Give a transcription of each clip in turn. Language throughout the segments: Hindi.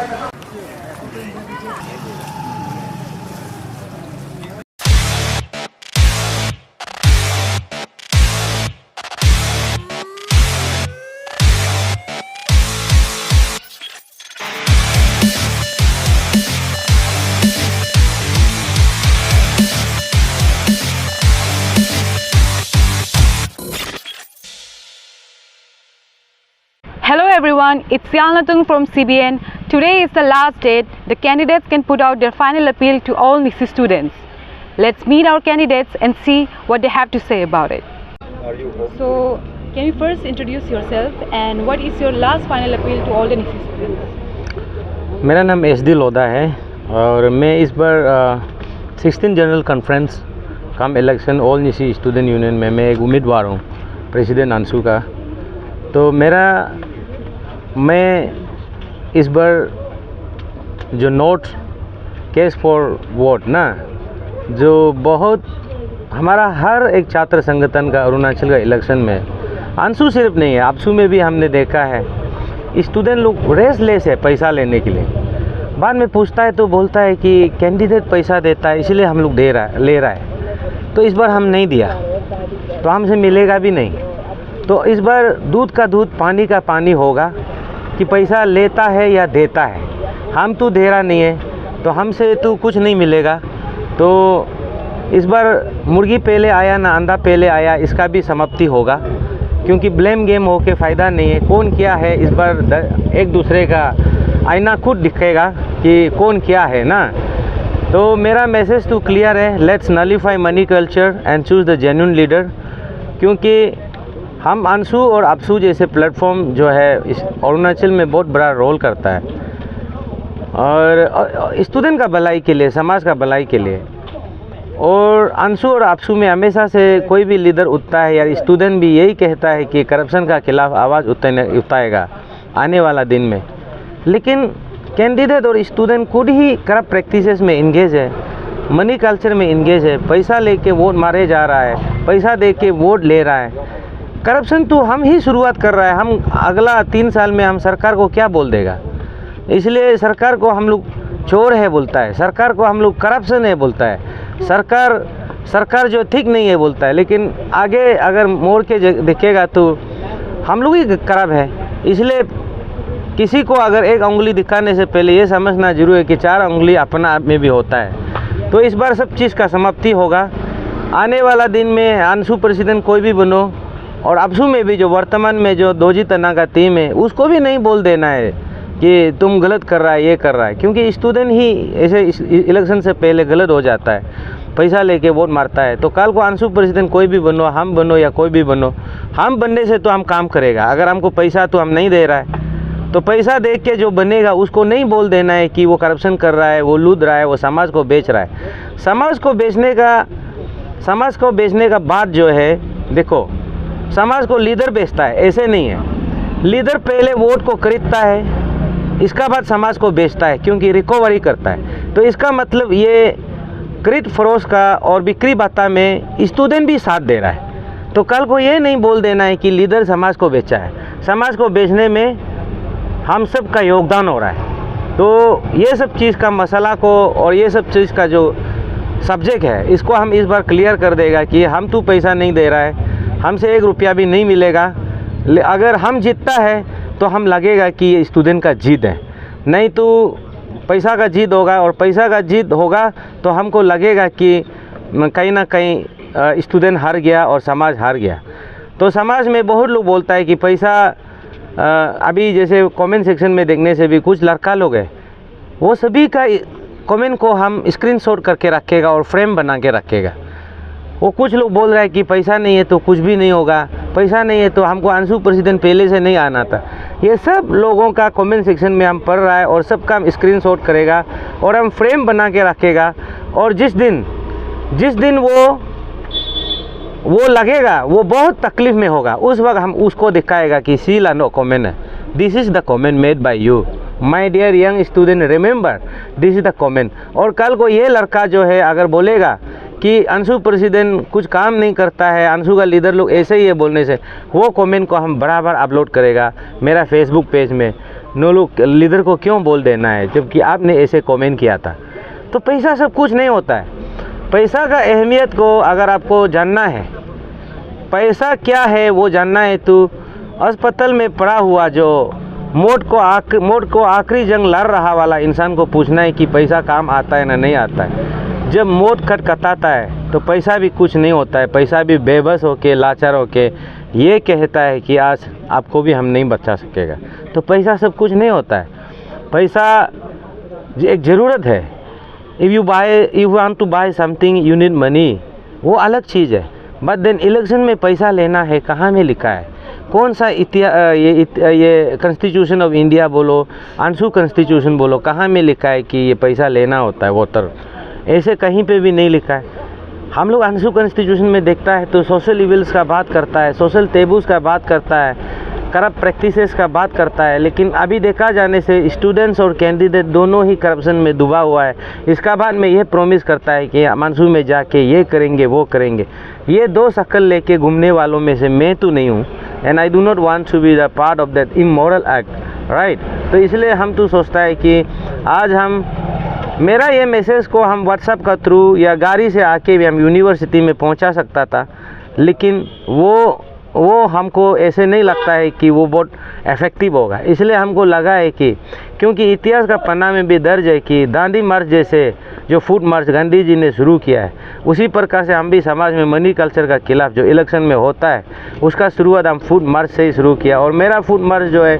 Hello everyone, it's Yalnatung from CBN. Today is the last date. The candidates can put out their final appeal to all NISI students. Let's meet our candidates and see what they have to say about it. So, can you first introduce yourself and what is your last final appeal to all the NISI students? मेरा नाम SD लोधा है और मैं इस बार 16 जनरल कॉन्फ्रेंस कम इलेक्शन ऑल निसी स्टूडेंट यूनियन में मैं एक उम्मीदवार हूँ प्रेसिडेंट अंशु का। तो मैं इस बार जो नोट केस फॉर वोट ना, जो बहुत हमारा हर एक छात्र संगठन का अरुणाचल का इलेक्शन में, अंशु सिर्फ नहीं है, आपसू में भी हमने देखा है, स्टूडेंट लोग रेसलेस है पैसा लेने के लिए। बाद में पूछता है तो बोलता है कि कैंडिडेट पैसा देता है इसलिए हम लोग ले रहा है। तो इस बार हम नहीं दिया तो हमसे मिलेगा भी नहीं। तो इस बार दूध का दूध पानी का पानी होगा कि पैसा लेता है या देता है। हम तो दे रहा नहीं है तो हमसे तो कुछ नहीं मिलेगा। तो इस बार मुर्गी पहले आया ना अंडा पहले आया, इसका भी समाप्ति होगा, क्योंकि ब्लेम गेम हो के फ़ायदा नहीं है। कौन क्या है इस बार एक दूसरे का आईना खुद दिखेगा कि कौन क्या है ना। तो मेरा मैसेज तो क्लियर है, let's nullify money culture and choose the genuine leader. क्योंकि हम अंशु और आपसू जैसे प्लेटफॉर्म जो है इस अरुणाचल में बहुत बड़ा रोल करता है और स्टूडेंट का भलाई के लिए, समाज का भलाई के लिए। और अंशु और आपसू में हमेशा से कोई भी लीडर उठता है या स्टूडेंट भी यही कहता है कि करप्शन का खिलाफ आवाज़ उठाएगा आने वाला दिन में। लेकिन कैंडिडेट और स्टूडेंट खुद ही करप्ट प्रैक्टिसेस में इंगेज है, मनी कल्चर में इंगेज है, पैसा लेके वोट मारे जा रहा है, पैसा दे के वोट ले रहा है। करप्शन तो हम ही शुरुआत कर रहा है। हम अगला 3 साल में हम सरकार को क्या बोल देगा, इसलिए सरकार को हम लोग चोर है बोलता है, सरकार को हम लोग करप्शन है बोलता है, सरकार जो ठीक नहीं है बोलता है। लेकिन आगे अगर मोड़ के दिखेगा तो हम लोग ही खराब है। इसलिए किसी को अगर एक उंगली दिखाने से पहले ये समझना जरूरी है कि 4 उंगली अपना आप में भी होता है। तो इस बार सब चीज़ का समाप्ति होगा। आने वाला दिन में अंशु प्रेसिडेंट कोई भी बनो और आपसू में भी जो वर्तमान में जो दोजी तना का टीम है उसको भी नहीं बोल देना है कि तुम गलत कर रहा है, ये कर रहा है, क्योंकि स्टूडेंट ही ऐसे इलेक्शन से पहले गलत हो जाता है, पैसा लेके वोट मारता है। तो कल को अंशु प्रेसिडेंट कोई भी बनो, हम बनो या कोई भी बनो, हम बनने से तो हम काम करेगा। अगर हमको पैसा तो हम नहीं दे रहा है तो पैसा देख के जो बनेगा उसको नहीं बोल देना है कि वो करप्शन कर रहा है, वो लूट रहा है, वो समाज को बेच रहा है। समाज को बेचने का बात जो है, देखो समाज को लीडर बेचता है, ऐसे नहीं है। लीडर पहले वोट को खरीदता है, इसका बाद समाज को बेचता है, क्योंकि रिकवरी करता है। तो इसका मतलब ये खरीद फरोश का और बिक्री बाता में स्टूडेंट भी साथ दे रहा है। तो कल को ये नहीं बोल देना है कि लीडर समाज को बेचा है। समाज को बेचने में हम सब का योगदान हो रहा है। तो ये सब चीज़ का मसला को और ये सब चीज़ का जो सब्जेक्ट है इसको हम इस बार क्लियर कर देगा कि हम तो पैसा नहीं दे रहा है, हमसे 1 रुपया भी नहीं मिलेगा। अगर हम जीतता है तो हम लगेगा कि ये स्टूडेंट का जीत है, नहीं तो पैसा का जीत होगा। और पैसा का जीत होगा तो हमको लगेगा कि कहीं ना कहीं स्टूडेंट हार गया और समाज हार गया। तो समाज में बहुत लोग बोलता है कि पैसा अभी जैसे कमेंट सेक्शन में देखने से भी कुछ लड़का लोग हैं, वो सभी का कमेंट को हम स्क्रीनशॉट करके रखेगा और फ्रेम बना के रखेगा। वो कुछ लोग बोल रहा है कि पैसा नहीं है तो कुछ भी नहीं होगा, पैसा नहीं है तो हमको अंशु प्रेसिडेंट पहले से नहीं आना था। ये सब लोगों का कमेंट सेक्शन में हम पढ़ रहा है और सबका हम स्क्रीनशॉट करेगा और हम फ्रेम बना के रखेगा। और जिस दिन वो लगेगा वो बहुत तकलीफ में होगा, उस वक्त हम उसको दिखाएगा कि सी ला नो कमेंट है, this is the comment made by you my dear young student, remember this is the comment. और कल को ये लड़का जो है अगर बोलेगा कि अंशु प्रेसिडेंट कुछ काम नहीं करता है, अंशु का लीडर लोग ऐसे ही है बोलने से, वो कमेंट को हम बराबर अपलोड करेगा मेरा फेसबुक पेज में। नो लोग लीडर को क्यों बोल देना है, जबकि आपने ऐसे कमेंट किया था। तो पैसा सब कुछ नहीं होता है। पैसा का अहमियत को अगर आपको जानना है, पैसा क्या है वो जानना है, तो अस्पताल में पड़ा हुआ जो मौत को आखिरी जंग लड़ रहा वाला इंसान को पूछना है कि पैसा काम आता है ना नहीं आता है। जब मौत खटखटाता है तो पैसा भी कुछ नहीं होता है। पैसा भी बेबस होके, लाचार होके ये कहता है कि आज आपको भी हम नहीं बचा सकेगा। तो पैसा सब कुछ नहीं होता है। पैसा एक ज़रूरत है। If you want to buy something you need money, वो अलग चीज़ है। बट देन इलेक्शन में पैसा लेना है, कहाँ में लिखा है? कौन सा ये कॉन्स्टिट्यूशन ऑफ इंडिया बोलो, आंसू कॉन्स्टिट्यूशन बोलो, कहाँ में लिखा है कि ये पैसा लेना होता है वोटर? ऐसे कहीं पे भी नहीं लिखा है। हम लोग आंसू कॉन्स्टिट्यूशन में देखता है तो सोशल इविल्स का बात करता है, सोशल टेबूज़ का बात करता है, करप्ट प्रैक्टिसेस का बात करता है। लेकिन अभी देखा जाने से स्टूडेंट्स और कैंडिडेट दोनों ही करप्शन में डूबा हुआ है। इसका बाद में यह प्रॉमिस करता है कि मानसून में जाके ये करेंगे वो करेंगे। ये दो शक्ल लेके घूमने वालों में से मैं तो नहीं हूँ, and I do not want to be the part of that immoral act, right. तो इसलिए हम तो सोचता है कि आज हम मेरा ये मैसेज को हम व्हाट्सएप का थ्रू या गाड़ी से आके भी हम यूनिवर्सिटी में पहुंचा सकता था, लेकिन वो हमको ऐसे नहीं लगता है कि वो बहुत इफ़ेक्टिव होगा। इसलिए हमको लगा है कि क्योंकि इतिहास का पन्ना में भी दर्ज है कि दांडी मार्च जैसे जो फूट मार्च गांधी जी ने शुरू किया है, उसी प्रकार से हम भी समाज में मनी कल्चर का खिलाफ जो इलेक्शन में होता है उसका शुरुआत हम फूट मार्च से ही शुरू किया। और मेरा फूट मार्च जो है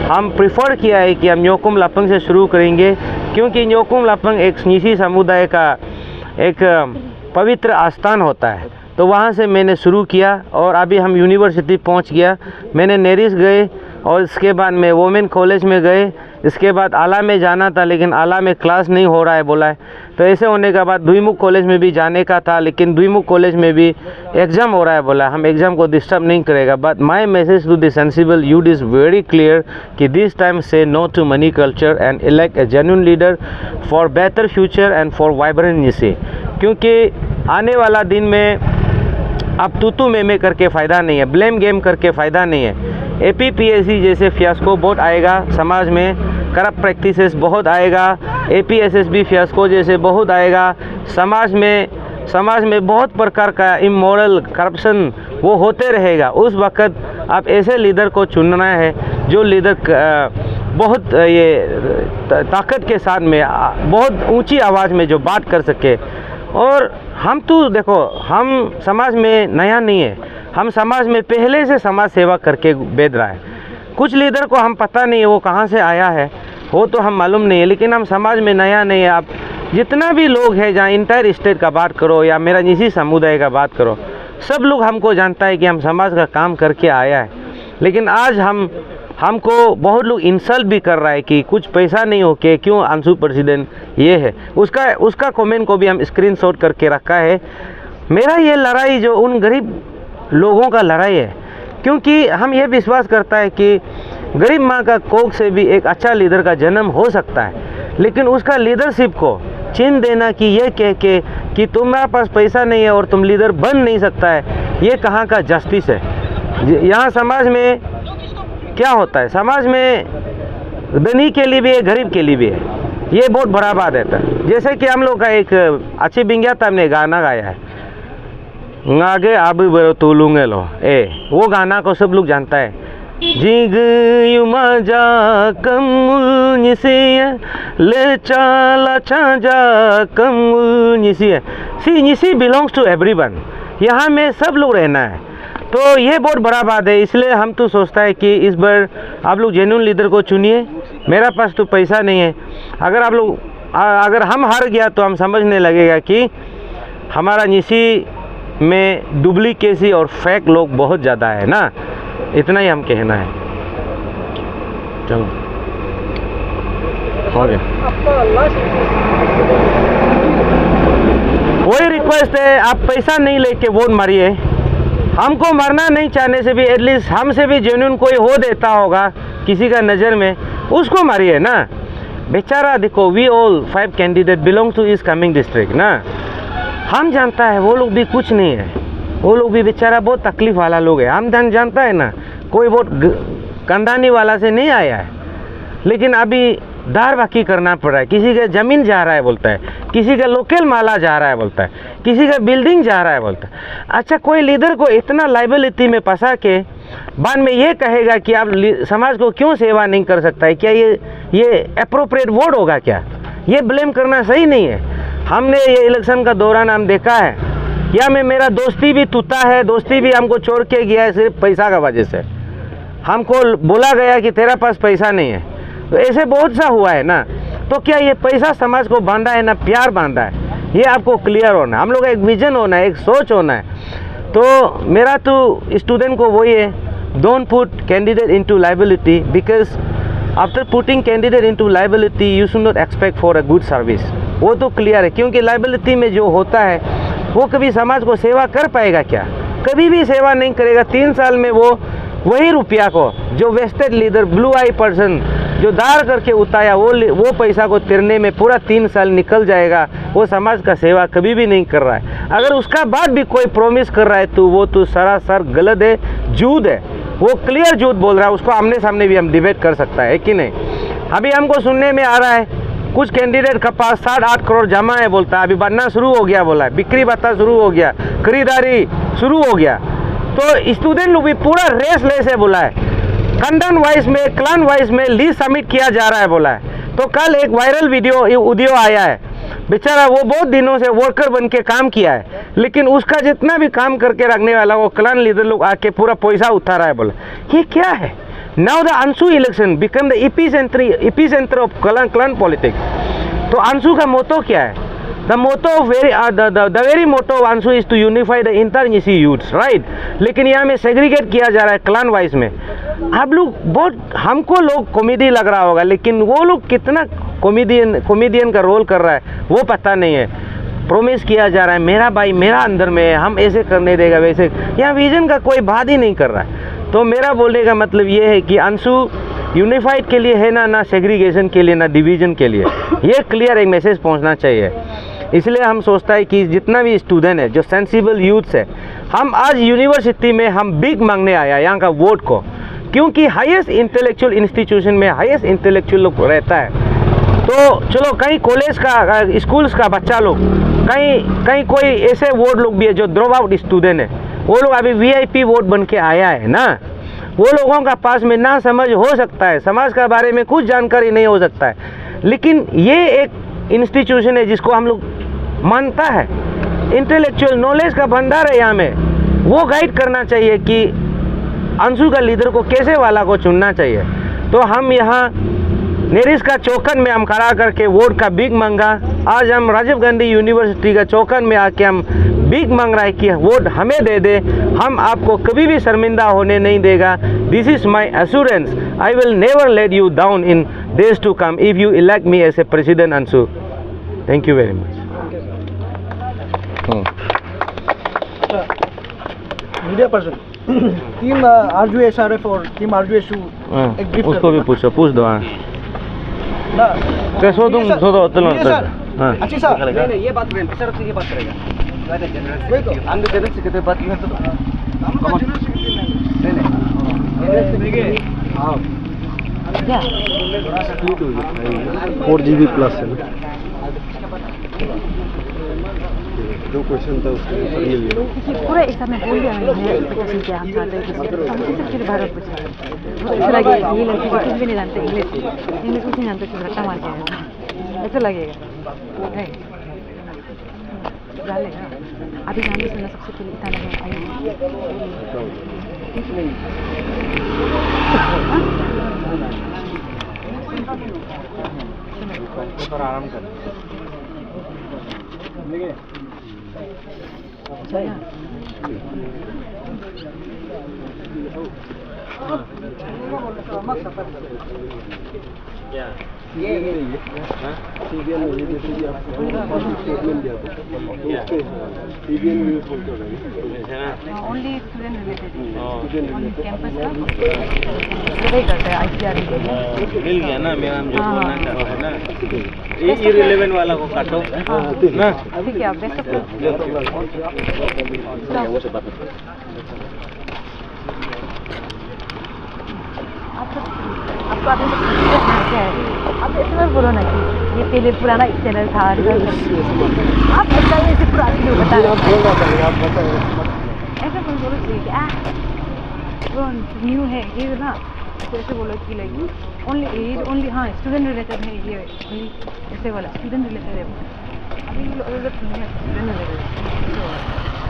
हम प्रिफर किया है कि हम न्योकुम लापंग से शुरू करेंगे, क्योंकि न्योकुम लापंग एक नीसी समुदाय का एक पवित्र आस्थान होता है। तो वहाँ से मैंने शुरू किया और अभी हम यूनिवर्सिटी पहुँच गया। मैंने नेरिस गए और इसके बाद मैं वोमेन कॉलेज में गए। इसके बाद आला में जाना था, लेकिन आला में क्लास नहीं हो रहा है बोला है। तो ऐसे होने के बाद दुईमुख कॉलेज में भी जाने का था, लेकिन दुईमुख कॉलेज में भी एग्ज़ाम हो रहा है बोला। हम एग्ज़ाम को डिस्टर्ब नहीं करेगा। But my message to the sensible youth is very clear कि दिस टाइम से no to money culture and elect a genuine leader for better future and for vibrant नीसी। क्योंकि आने वाला दिन में अब तू में करके फ़ायदा नहीं है, ब्लेम गेम करके फ़ायदा नहीं है। APPSC जैसे फियास्को बहुत आएगा समाज में, करप्ट प्रैक्टिसेस बहुत आएगा, APSSB फियास्को जैसे बहुत आएगा समाज में बहुत प्रकार का इमोरल करप्शन वो होते रहेगा। उस वक़्त आप ऐसे लीडर को चुनना है जो लीडर बहुत ये ताकत के साथ में बहुत ऊंची आवाज़ में जो बात कर सके। और हम तो देखो, हम समाज में नया नहीं है, हम समाज में पहले से समाज सेवा करके बेद रहा है। कुछ लीडर को हम पता नहीं है वो कहाँ से आया है, वो तो हम मालूम नहीं है, लेकिन हम समाज में नया नहीं है। आप जितना भी लोग हैं, जहाँ इंटायर स्टेट का बात करो या मेरा निजी समुदाय का बात करो, सब लोग हमको जानता है कि हम समाज का काम करके आया है। लेकिन आज हमको बहुत लोग इंसल्ट भी कर रहा है कि कुछ पैसा नहीं हो के क्यों आंसू प्रेसिडेंट ये है। उसका कमेंट को भी हम स्क्रीनशॉट करके रखा है। मेरा ये लड़ाई जो उन गरीब लोगों का लड़ाई है, क्योंकि हम ये विश्वास करता है कि गरीब माँ का कोख से भी एक अच्छा लीडर का जन्म हो सकता है, लेकिन उसका लीडरशिप को छीन देना कि ये कह के कि तुम्हारे पास पैसा नहीं है और तुम लीडर बन नहीं सकता है, ये कहाँ का जस्टिस है। यहाँ समाज में क्या होता है, समाज में धनी के लिए भी है, गरीब के लिए भी है। ये बहुत बड़ा बात है। जैसे कि हम लोग का एक अच्छी बिंगिया हमने गाना गाया है, आगे आप बरो तोलूंगे लो वो गाना को सब लोग जानता है। जिग युमा जा कम ले चाला जा कम निसी बिलोंग्स टू एवरीवन। यहाँ में सब लोग रहना है, तो ये बहुत बड़ा बात है। इसलिए हम तो सोचता है कि इस बार आप लोग जेन्युइन लीडर को चुनिए। मेरा पास तो पैसा नहीं है। अगर हम हार गया तो हम समझने लगेगा कि हमारा निसी में डुप्लीकेसी और फेक लोग बहुत ज़्यादा है ना। इतना ही हम कहना है। चलो हो गया। वही रिक्वेस्ट है, आप पैसा नहीं लेके वोट मारिए। हमको मरना नहीं चाहने से भी एटलीस्ट हमसे भी जेन्युइन कोई हो देता होगा किसी का नज़र में, उसको मारिए ना। बेचारा देखो, we all 5 candidate belong to इस कमिंग डिस्ट्रिक्ट ना। हम जानता है वो लोग भी कुछ नहीं है, वो लोग भी बेचारा बहुत तकलीफ वाला लोग है। हम जानता है ना, कोई बहुत कंदानी वाला से नहीं आया है। लेकिन अभी दार बाकी करना पड़ रहा है। किसी का ज़मीन जा रहा है बोलता है, किसी का लोकल माला जा रहा है बोलता है, किसी का बिल्डिंग जा रहा है बोलता है। अच्छा, कोई लीडर को इतना लाइबिलिटी में फंसा के बाद में ये कहेगा कि आप समाज को क्यों सेवा नहीं कर सकता है, क्या ये अप्रोप्रिएट वर्ड होगा? क्या ये ब्लेम करना सही नहीं है। हमने ये इलेक्शन का दौरान हम देखा है, या में मेरा दोस्ती भी टूटा है, दोस्ती भी हमको छोड़ के गया है सिर्फ पैसा का वजह से। हमको बोला गया कि तेरा पास पैसा नहीं है, तो ऐसे बहुत सा हुआ है ना। तो क्या ये पैसा समाज को बांधा है ना प्यार बांधा है? ये आपको क्लियर होना है। हम लोग एक विजन होना है, एक सोच होना है। तो मेरा तो स्टूडेंट को वही है, don't put candidate into liability, because after putting candidate into liability you should not expect for a good service. वो तो क्लियर है, क्योंकि लाइबिलिटी में जो होता है वो कभी समाज को सेवा कर पाएगा क्या? कभी भी सेवा नहीं करेगा। 3 साल में वो वही रुपया को जो वेस्टेड लीडर, ब्लू आई पर्सन जो दार करके उताया, वो पैसा को तिरने में पूरा 3 साल निकल जाएगा। वो समाज का सेवा कभी भी नहीं कर रहा है। अगर उसका बाद भी कोई प्रॉमिस कर रहा है तो वो तो सरासर गलत है, झूठ है। वो क्लियर झूठ बोल रहा है। उसको आमने सामने भी हम डिबेट कर सकता है कि नहीं? अभी हमको सुनने में आ रहा है कुछ कैंडिडेट का पास 7-8 करोड़ जमा है बोलता है, अभी बनना शुरू हो गया बोला है, बिक्री बत्ता शुरू हो गया, खरीदारी शुरू हो गया। तो स्टूडेंट लोग भी पूरा रेस लेस है बोला है। खंडन वाइज में, क्लान वाइज में लीज सबमिट किया जा रहा है बोला है। तो कल एक वायरल वीडियो आया है, बेचारा वो बहुत दिनों से वर्कर बन के काम किया है, लेकिन उसका जितना भी काम करके रखने वाला वो क्लान लीडर लोग आके पूरा पैसा उठा रहा है बोला। ये क्या है? Now the Anshu election become the epicenter of clan politics. तो अंशु का मोटो क्या है? The motto of the very motto of Anshu is to unify the inter-Nisi youths, right? लेकिन यहाँ में सेग्रीगेट किया जा रहा है क्लान वाइज में। आप लोग बहुत, हमको लोग कॉमेडी लग रहा होगा, लेकिन वो लोग कितना कॉमेडियन का रोल कर रहा है वो पता नहीं है। प्रोमिस किया जा रहा है मेरा भाई मेरा अंदर में है, हम ऐसे करने देगा वैसे। यहाँ विजन का कोई बात ही नहीं कर रहा है। तो मेरा बोलने का मतलब ये है कि अंशु यूनिफाइड के लिए है ना सेग्रीगेशन के लिए, ना डिवीजन के लिए। ये क्लियर एक मैसेज पहुंचना चाहिए। इसलिए हम सोचता है कि जितना भी स्टूडेंट है, जो सेंसिबल यूथ्स है, हम आज यूनिवर्सिटी में हम बिग मांगने आया यहाँ का वोट को, क्योंकि हाईएस्ट इंटेलेक्चुअल इंस्टीट्यूशन में हाईएस्ट इंटेलेक्चुअल लोग रहता है। तो चलो कहीं कॉलेज का, स्कूल्स का बच्चा लोग, कहीं कोई ऐसे वोट लोग भी है जो ड्रॉप आउट स्टूडेंट है, वो लोग अभी VIP वोट बन के आया है ना। वो लोगों का पास में ना समझ हो सकता है, समाज के बारे में कुछ जानकारी नहीं हो सकता है, लेकिन ये एक इंस्टीट्यूशन है जिसको हम लोग मानता है। इंटेलेक्चुअल नॉलेज का भंडार है यहाँ में। वो गाइड करना चाहिए कि अंशु का लीडर को कैसे वाला को चुनना चाहिए। तो हम यहाँ नेरिस का चौकन में हम खड़ा करके वोट का बिग मांगा। आज हम राजीव गांधी यूनिवर्सिटी का चौकन में आके हम बिग मांग रहा है कि वोट हमें दे दे, हम आपको कभी भी शर्मिंदा होने नहीं देगा। This is my assurance, I will never let you down in days to come if you elect me as a president Anshu. Thank you very much. Media person team RJSRF और टीम RJSU एक ब्रीफ उसको भी पूछ दो। हाँ कैसो तुम हाँ अच्छी सर नहीं ये बात करेंगे सर, ये बात करेगा हम जनरल सेक्रेटरी बात नहीं नहीं 4GB प्लस है ना। जो क्वेश्चन था उसके पूरा एक साथ में बोल दिया मैंने। एक्सपेक्टेशन क्या हम चाहते हैं कि हम किसी फिर भारत बचाए। ऐसा लगेगा ये लड़की को कुछ भी नहीं जानते, इंग्लिश कुछ नहीं जानते, कि रट्टा मार के आएगा ऐसा लगेगा। नहीं जान लेगा अभी जान सुनना सबसे पहले इतना नहीं आराम कर only student related on campus का वही करते हैं। ICR मिल गया ना मेरा जो बोलना चाहता है ना, ये इररिलेवेंट वाला को काटो ना। ठीक है, आप बेस्ट ऑफ लक। आपको क्या है? आप ऐसे मत बोलो ना कि ये पहले पुराना स्टैंडर्ड था। आप ऐसा ऐसे पुरानी लोग बता रहे हैं। ऐसा कोई बोलो चाहिए कि वो न्यू है ये ना, तो ऐसे बोलो कि लाइक ओनली हाँ स्टूडेंट रिलेटेड है ये, ऐसे वाला स्टूडेंट रिलेटेड है। अभी स्टूडेंट रिलेटेड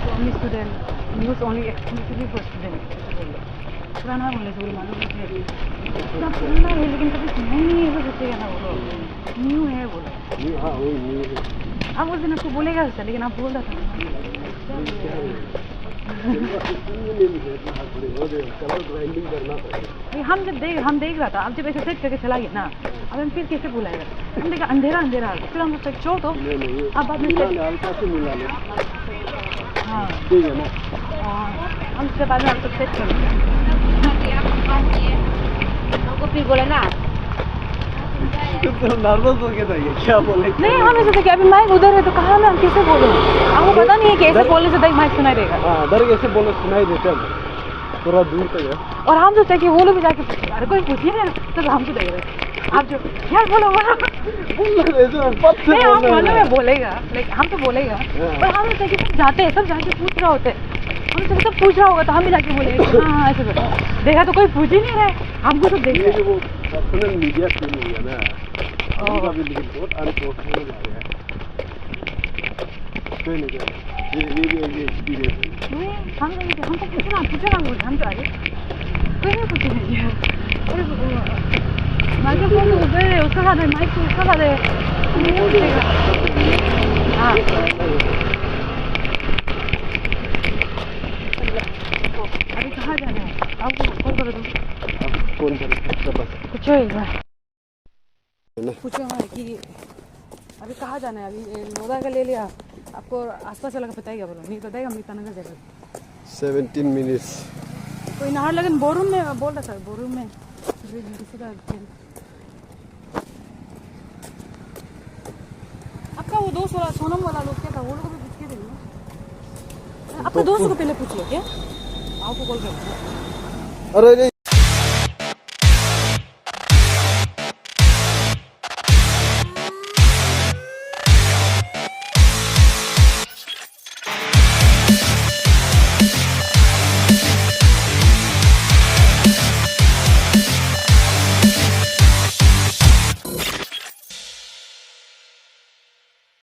तो only student news only exclusively for student. पुराना बोलने से बोलो मालूम है इतना पुराना है लेकिन कभी सुना ही नहीं है, ऐसा सोचेगा ना बोलो न्यू है बोलो। अब उस दिन आपको बोलेगा ऐसा, लेकिन आप बोल रहा था हम देख रहा था। अब जब ऐसे सेट करके चला गया ना, अब हम फिर कैसे बुलाएगा? हम देखा अंधेरा अंधेरा, फिर हम तक छोड़ दो। अब बाद में हाँ ठीक है ना, हम उसके बाद में आपको सेट करेंगे। हमको फिर बोला ना नर्वस हो गया था ये, क्या बोले? नहीं हम ऐसे थे कि अभी माइक उधर है तो कहाँ मैं हम कैसे बोलूँ? आपको पता नहीं है कि ऐसे बोलने से तक माइक सुनाई देगा। हाँ डर कैसे बोले, सुनाई देते हैं थोड़ा दूर तक है। और हम सोचते हैं कि वो लोग भी जाके अरे कोई पूछिए ना, तो हम तो देख रहे आप जो यार बोलो नहीं हम मालूम है बोलेगा, लाइक हम तो बोलेगा पर हम सोचते हैं कि सब जाते हैं, सब जाके पूछ रहे होते हैं। हम सब पूछ रहा होगा तो हम भी जाके बोलेंगे हाँ ऐसे देखा तो कोई पूछ ही नहीं रहा है, हमको सब देख रहे हैं। वो पर्सनल मीडिया सीन हो गया ना, उनका भी लेकिन बहुत अनप्रोफेशनल आ गया है। कोई नहीं क्या, ये भी एक एक्सपीरियंस है। नहीं हमको पूछना बोले हम तो आगे कोई नहीं पूछेंगे यार। माइक्रोफोन तो उधर है, उसका साथ है माइक तो उसका साथ है, नहीं पूछेगा। हाँ अभी कहाँ जाना है आपको? कॉल करो तुम, फोन करो बस पूछो एक बार, पूछो हाँ कि अभी कहाँ जाना है? अभी नोदा का ले लिया, आपको आसपास वाला का पता ही क्या? बोलो नहीं बताएगा, मीतानगर जगह 17 मिनट्स। कोई नहर लगन बोरूम में बोल रहा था, बोरूम में आपका वो दोस्त वाला सोनम वाला लोग क्या था, वो लोग भी पूछ के थे। आपके दोस्त को पहले पूछ लो क्या, आपको कॉल कर। अरे नहीं